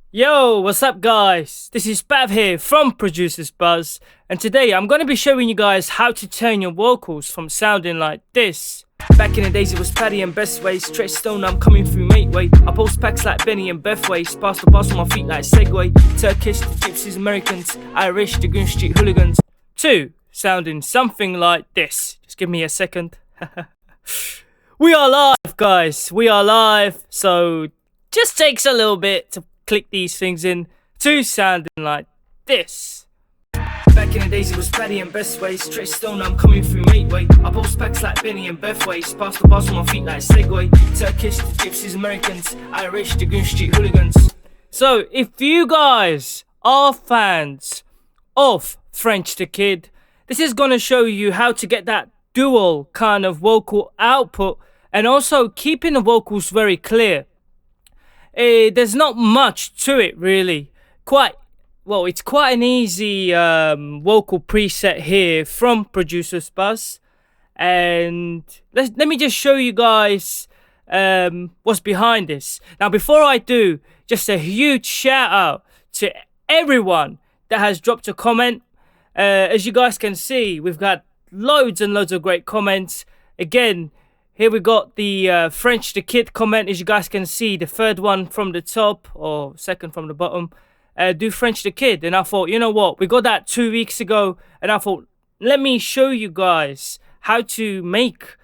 Yo, what's up guys? This is Bav here from Producer's Buzz, and today I'm going to be showing you guys how to turn your vocals from sounding like this. Back in the days it was Paddy and Best Way, stretch stone I'm coming through mate way. I post packs like Benny and Beth ways, pass the bus on my feet like Segway. Turkish, the Gypsies, Americans, Irish, the Green Street hooligans. 2, sounding something like this. Just give me a second. We are live guys, we are live, so just takes a little bit to click these things in to sounding like this. Back in the days it was Paddy and Best Way, stretch stone I'm coming through mate way. I post packs like Benny and Beth ways, pass the bus on my feet like Segway. Turkish, the Gypsies, Americans, Irish, the Green Street hooligans. So if you guys are fans of French the Kid, this is gonna show you how to get that dual kind of vocal output and also keeping the vocals very clear. There's not much to it really. It's quite an easy vocal preset here from Producer's Buzz, and let me just show you guys what's behind this. Now before I do, just a huge shout out to everyone that has dropped a comment. As you guys can see, we've got loads and loads of great comments. Again, here we got the French the Kid comment. As you guys can see, the third one from the top, or second from the bottom, do French the Kid. And I thought, you know what, we got that 2 weeks ago, and I thought, let me show you guys how to make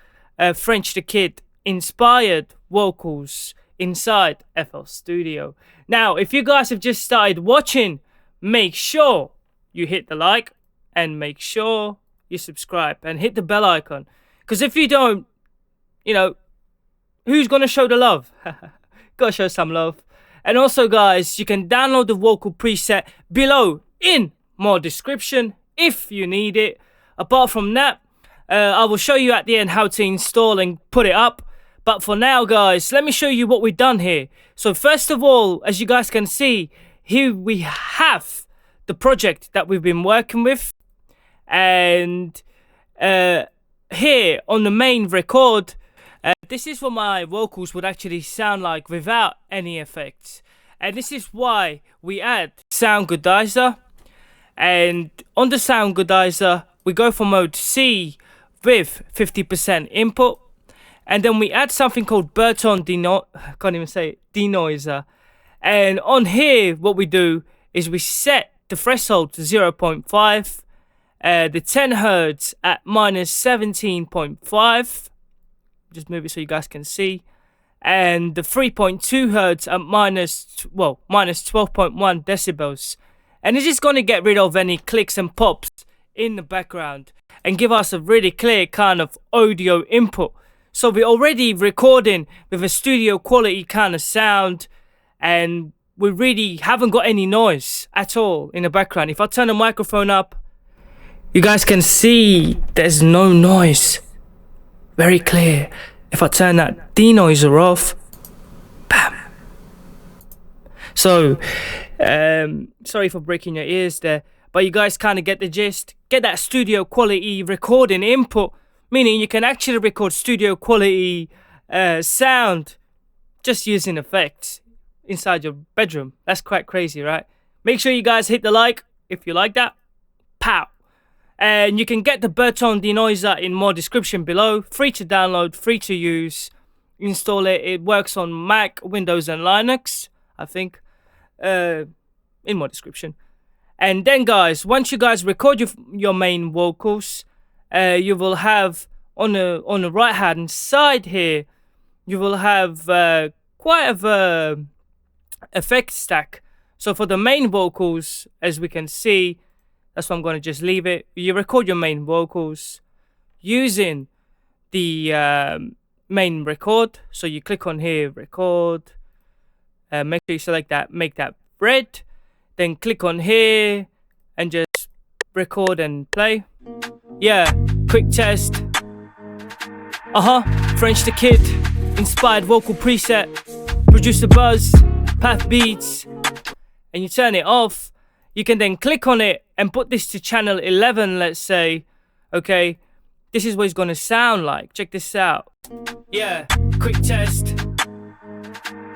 French the Kid inspired vocals inside FL Studio. Now, if you guys have just started watching, make sure you hit the like and make sure you subscribe and hit the bell icon, because if you don't, you know, who's gonna show the love? Gotta show some love. And also guys, you can download the vocal preset below in more description if you need it. Apart from that, I will show you at the end how to install and put it up. But for now guys, let me show you what we've done here. So first of all, as you guys can see, here we have the project that we've been working with. And here on the main record, this is what my vocals would actually sound like without any effects. And this is why we add Sound Goodizer. And on the Sound Goodizer, we go for mode C with 50% input. And then we add something called Burton denoiser. And on here, what we do is we set the threshold to 0.5. The 10 Hz at minus 17.5. Just move it so you guys can see. And the 3.2 Hz at minus 12.1 decibels. And it's just going to get rid of any clicks and pops in the background and give us a really clear kind of audio input. So we're already recording with a studio quality kind of sound, and we really haven't got any noise at all in the background. If I turn the microphone up, you guys can see there's no noise. Very clear. If I turn that denoiser off, bam. So, sorry for breaking your ears there, but you guys kind of get the gist. Get that studio quality recording input, meaning you can actually record studio quality sound just using effects inside your bedroom. That's quite crazy, right? Make sure you guys hit the like if you like that. Pow! And you can get the Burton denoiser in more description below. Free to download, free to use. Install it. It works on Mac, Windows and Linux, I think. In more description. And then guys, once you guys record your main vocals, you will have on the right hand side here, you will have quite a effect stack. So for the main vocals, as we can see, that's why I'm going to just leave it. You record your main vocals using the main record. So you click on here, record. Make sure you select that, make that red. Then click on here and just record and play. Yeah, quick test. French the Kid, inspired vocal preset, Producer Buzz, Path Beats. And you turn it off. You can then click on it and put this to channel 11, let's say. Okay, this is what it's gonna sound like. Check this out. Yeah, quick test.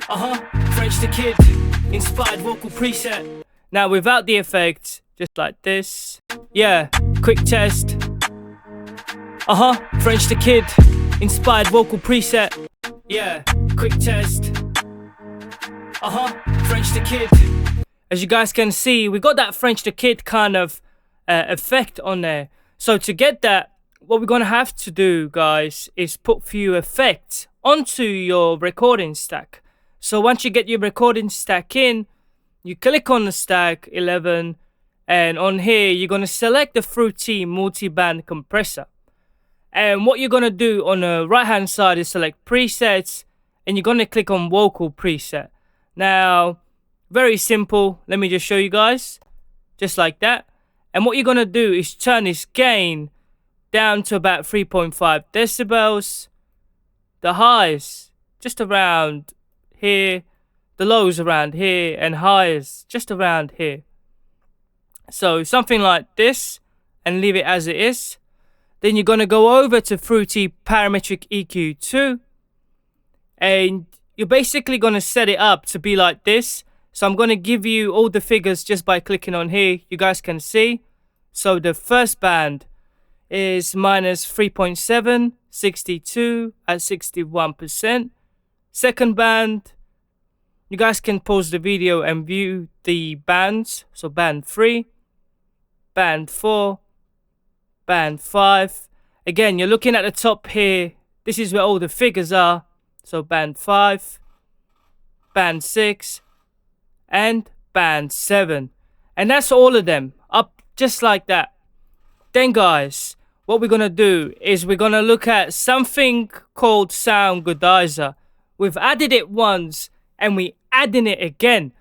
French the Kid, inspired vocal preset. Now without the effects, just like this. Yeah, quick test. French the Kid, inspired vocal preset. Yeah, quick test. French the Kid. As you guys can see, we got that French the Kid kind of effect on there. So to get that, what we're gonna have to do, guys, is put few effects onto your recording stack. So once you get your recording stack in, you click on the stack 11, and on here you're gonna select the Fruity multi-band compressor. And what you're gonna do on the right hand side is select presets, and you're gonna click on vocal preset. Now, very simple. Let me just show you guys, just like that. And what you're gonna do is turn this gain down to about 3.5 decibels. The highs just around here, the lows around here, and highs just around here. So something like this, and leave it as it is. Then you're gonna go over to Fruity Parametric EQ2, and you're basically gonna set it up to be like this. So I'm gonna give you all the figures just by clicking on here. You guys can see. So the first band is minus 3.7, 62 at 61%. Second band, you guys can pause the video and view the bands. So band 3, band 4, band 5. Again, you're looking at the top here. This is where all the figures are. So band 5, band 6, and band 7. And that's all of them, up just like that. Then guys, what we're gonna do is we're gonna look at something called Sound Goodizer. We've added it once and we adding it again.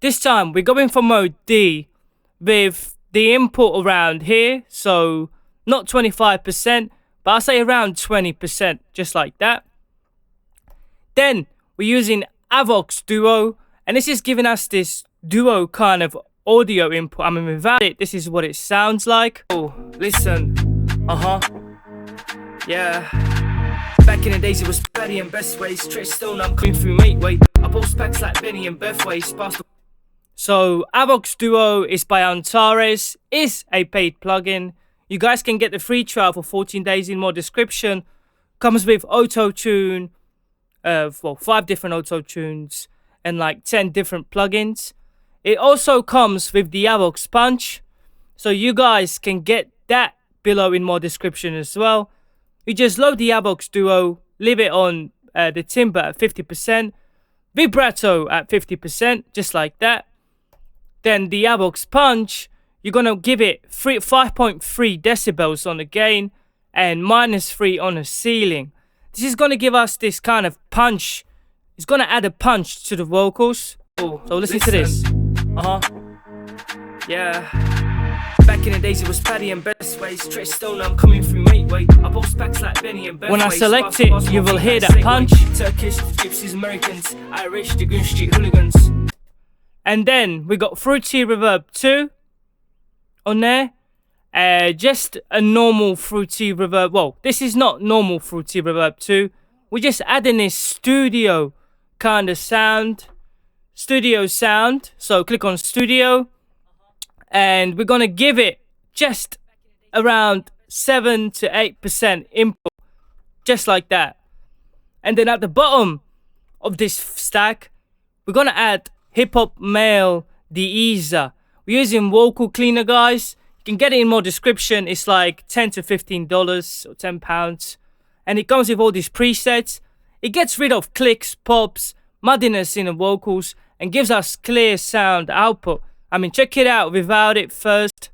This time we're going for mode D with the input around here. So not 25%, but I'll say around 20%, just like that. Then we're using Avox Duo, and this is giving us this duo kind of audio input. I mean, without it, this is what it sounds like. Oh, listen. Yeah. Back in the days, it was Paddy and Best Ways. Stretch stone, I'm coming through mate way. I post packs like Benny and Beth Ways. So, Avox Duo is by Antares, is a paid plugin. You guys can get the free trial for 14 days in more description. Comes with auto-tune, 5 different auto-tunes, and like 10 different plugins. It also comes with the Avox Punch, so you guys can get that below in more description as well. You just load the Avox Duo, leave it on the timbre at 50%, vibrato at 50%, just like that. Then the Avox Punch, you're gonna give it 5.3 decibels on the gain and -3 on the ceiling. This is gonna give us this kind of punch. It's gonna add a punch to the vocals. So listen to this. Yeah. Back in the days, it was Paddy and Best Ways. Stretch stone, I'm coming through mate way. I post packs like Benny and Beth. When I select it, you will hear that punch. Turkish, Gypsies, Americans, Irish, the Green Street Hooligans. And then we got Fruity Reverb 2 on there. Just a normal Fruity Reverb. Well, this is not normal Fruity Reverb 2. We're just adding this studio kind of sound. Studio sound. So click on studio. And we're going to give it just around 7 to 8% input. Just like that. And then at the bottom of this stack, we're going to add Hip Hop Male De-easer. We're using Vocal Cleaner, guys. You can get it in more description. It's like $10 to $15 or £10. And it comes with all these presets. It gets rid of clicks, pops, muddiness in the vocals, and gives us clear sound output. I mean, check it out without it first.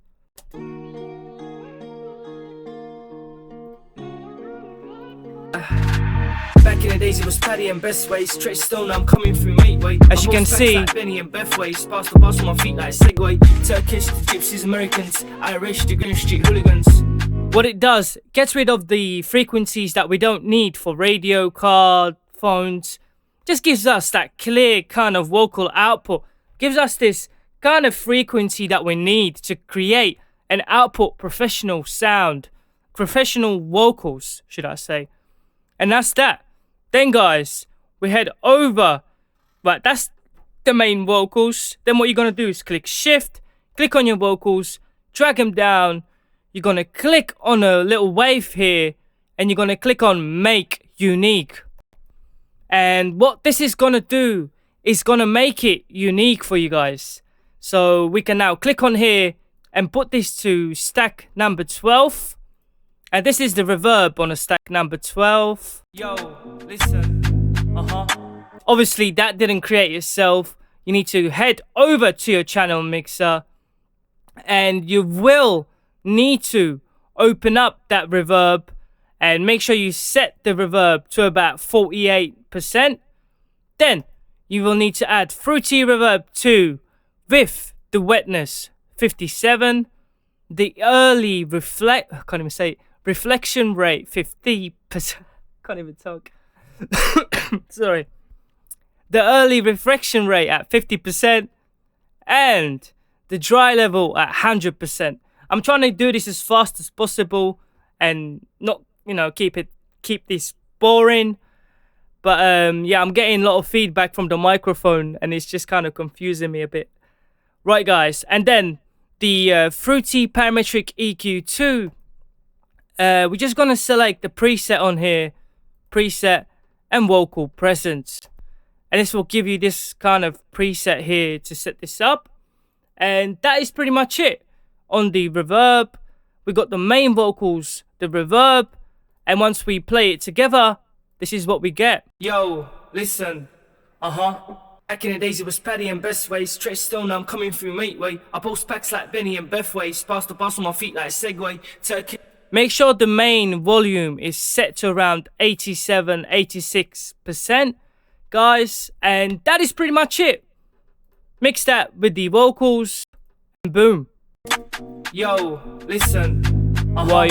Back in the days, it was Paddy and Best Ways. Stretch stone, I'm coming through mate way. As you can see, like Benny and Beth Ways. Pass the bus on my feet like Segway. Turkish, Gypsies, Americans, Irish, the Green Street Hooligans. What it does, gets rid of the frequencies that we don't need for radio, card, phones. Just gives us that clear kind of vocal output. Gives us this kind of frequency that we need to create and output professional sound, professional vocals, should I say. And that's that. Then guys, we head over, but that's the main vocals, then what you're gonna do is click shift, click on your vocals, drag them down. You're gonna click on a little wave here, and you're gonna click on make unique. And what this is gonna do is gonna make it unique for you guys. So we can now click on here and put this to stack number 12. And this is the reverb on a stack number 12. Yo, listen. Obviously that didn't create itself. You need to head over to your channel mixer, and you will need to open up that reverb and make sure you set the reverb to about 48%. Then you will need to add fruity reverb 2 with the wetness 57, the early reflection rate 50%. Can't even talk. Sorry. The early reflection rate at 50%, and the dry level at 100%. I'm trying to do this as fast as possible and not, keep this boring. But yeah, I'm getting a lot of feedback from the microphone, and it's just kind of confusing me a bit. Right, guys, and then the fruity parametric EQ2. We're just gonna select the preset on here, preset and vocal presence, and this will give you this kind of preset here to set this up. And that is pretty much it. On the reverb, we got the main vocals, the reverb, and once we play it together, this is what we get. Yo, listen. Back in the days it was Paddy and Best Way, stretch stone, I'm coming through mate way. I post packs like Benny and Beth way, pass the bus on my feet like Segway. Turkey. Make sure the main volume is set to around 87-86%, guys, and that is pretty much it. Mix that with the vocals, and boom. Yo, listen. Why?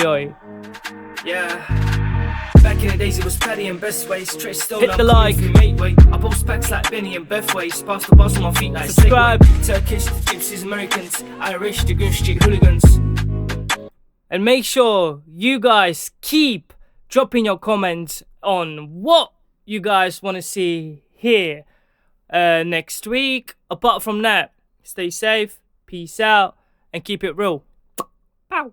Yeah. Back in the days it was Paddy and Best Way, stretch stone, hit the like. I post packs like Benny and Beth ways, pass the bus on my feet like subscribe. Turkish, the Gypsies, Americans, Irish, the Green Street hooligans. And make sure you guys keep dropping your comments on what you guys want to see here next week. Apart from that, stay safe, peace out, and keep it real. Pow.